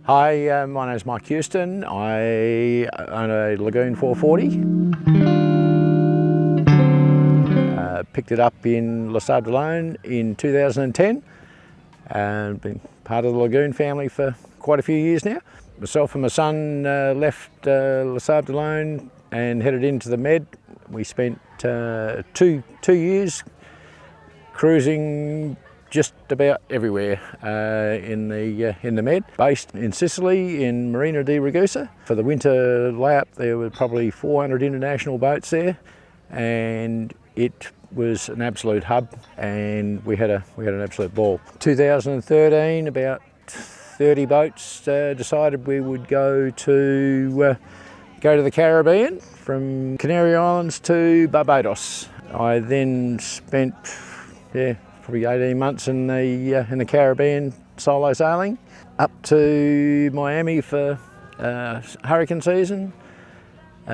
Hi, my name is Mike Houston. I own a Lagoon 440. Picked it up in Les Sables d'Olonne in 2010 and been part of the Lagoon family for quite a few years now. Myself and my son left Les Sables d'Olonne and headed into the Med. We spent two years cruising just about everywhere in the Med. Based in Sicily, in Marina di Ragusa. For the winter layup, there were probably 400 international boats there, and it was an absolute hub, and we had an absolute ball. 2013, about 30 boats decided we would go to the Caribbean, from Canary Islands to Barbados. I then spent probably 18 months in the Caribbean solo sailing, up to Miami for hurricane season,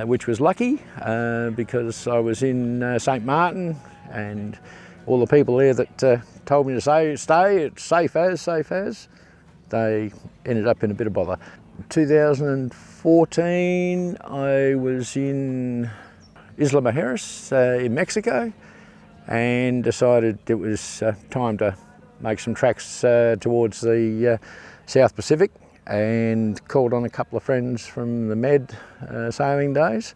which was lucky because I was in St. Martin, and all the people there that told me to stay, it's safe as, they ended up in a bit of bother. 2014, I was in Isla Mujeres in Mexico, and decided it was time to make some tracks towards the South Pacific, and called on a couple of friends from the Med sailing days,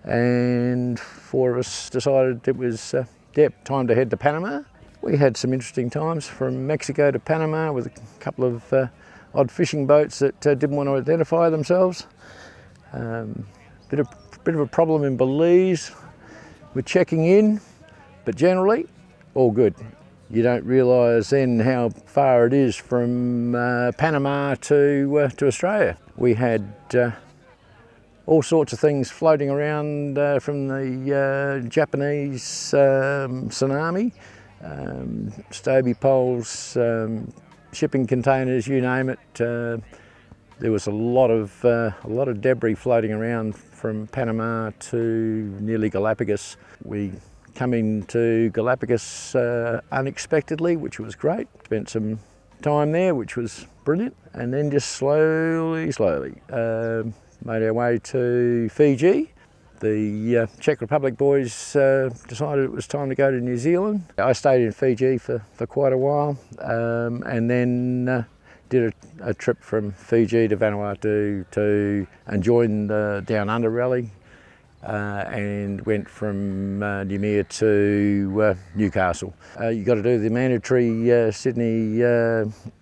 and four of us decided it was time to head to Panama. We had some interesting times from Mexico to Panama with a couple of odd fishing boats that didn't want to identify themselves. Bit of a problem in Belize with checking in, but generally all good. You don't realise then how far it is from Panama to Australia. We had all sorts of things floating around from the Japanese tsunami, Stoby poles, shipping containers, you name it. There was a lot of debris floating around from Panama to nearly Galapagos. We come into Galapagos unexpectedly, which was great. Spent some time there, which was brilliant, and then just slowly made our way to Fiji. The Czech Republic boys decided it was time to go to New Zealand. I stayed in Fiji for quite a while, and then did a trip from Fiji to Vanuatu and joined the Down Under Rally, and went from Noumea to Newcastle. You got to do the mandatory Sydney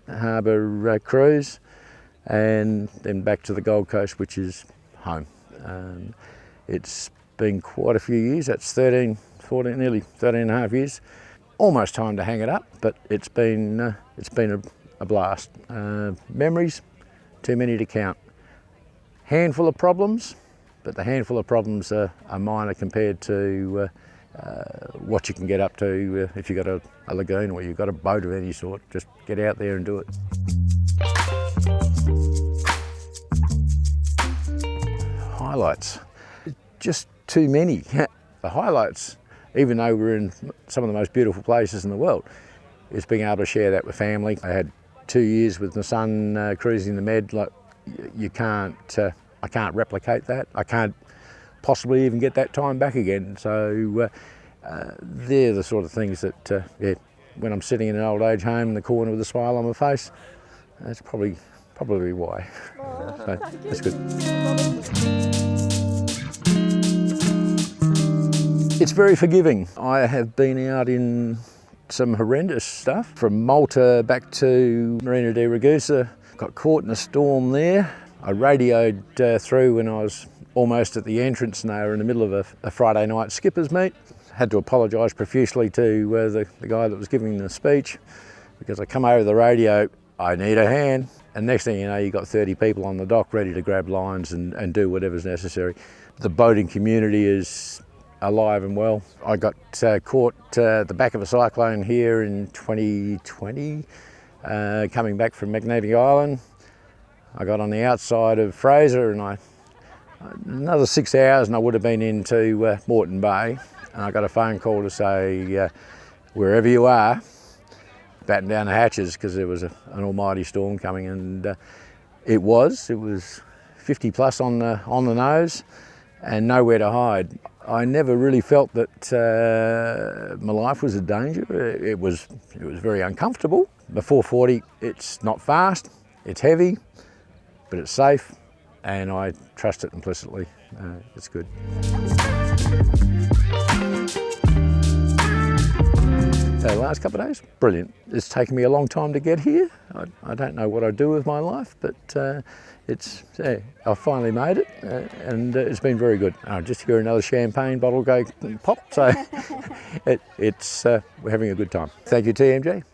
Harbour cruise, and then back to the Gold Coast, which is home. It's been quite a few years. That's 13, 14, nearly 13 and a half years. Almost time to hang it up, but it's been a blast. Memories, too many to count. Handful of problems, but the handful of problems are minor compared to what you can get up to if you've got a lagoon or you've got a boat of any sort. Just get out there and do it. Highlights, just too many. The highlights, even though we're in some of the most beautiful places in the world, is being able to share that with family. I had 2 years with my son cruising the Med. Like, I can't replicate that. I can't possibly even get that time back again. So they're the sort of things that, when I'm sitting in an old age home in the corner with a smile on my face, that's probably why. So that's good. It's very forgiving. I have been out in some horrendous stuff, from Malta back to Marina di Ragusa. Got caught in a storm there. I radioed through when I was almost at the entrance, and they were in the middle of a Friday night skippers meet. Had to apologise profusely to the guy that was giving the speech, because I come over the radio, I need a hand, and next thing you know, you've got 30 people on the dock ready to grab lines and do whatever's necessary. The boating community is alive and well. I got caught at the back of a cyclone here in 2020, coming back from Magnetic Island. I got on the outside of Fraser, and another 6 hours and I would have been into Moreton Bay, and I got a phone call to say, wherever you are, batten down the hatches, because there was an almighty storm coming, and It was 50 plus on the nose and nowhere to hide. I never really felt that my life was a danger. It was very uncomfortable. The 440, it's not fast, it's heavy, but it's safe, and I trust it implicitly. It's good. The last couple of days, brilliant. It's taken me a long time to get here. I don't know what I'd do with my life, but I finally made it, and it's been very good. Just hear another champagne bottle go pop, so we're having a good time. Thank you, TMG.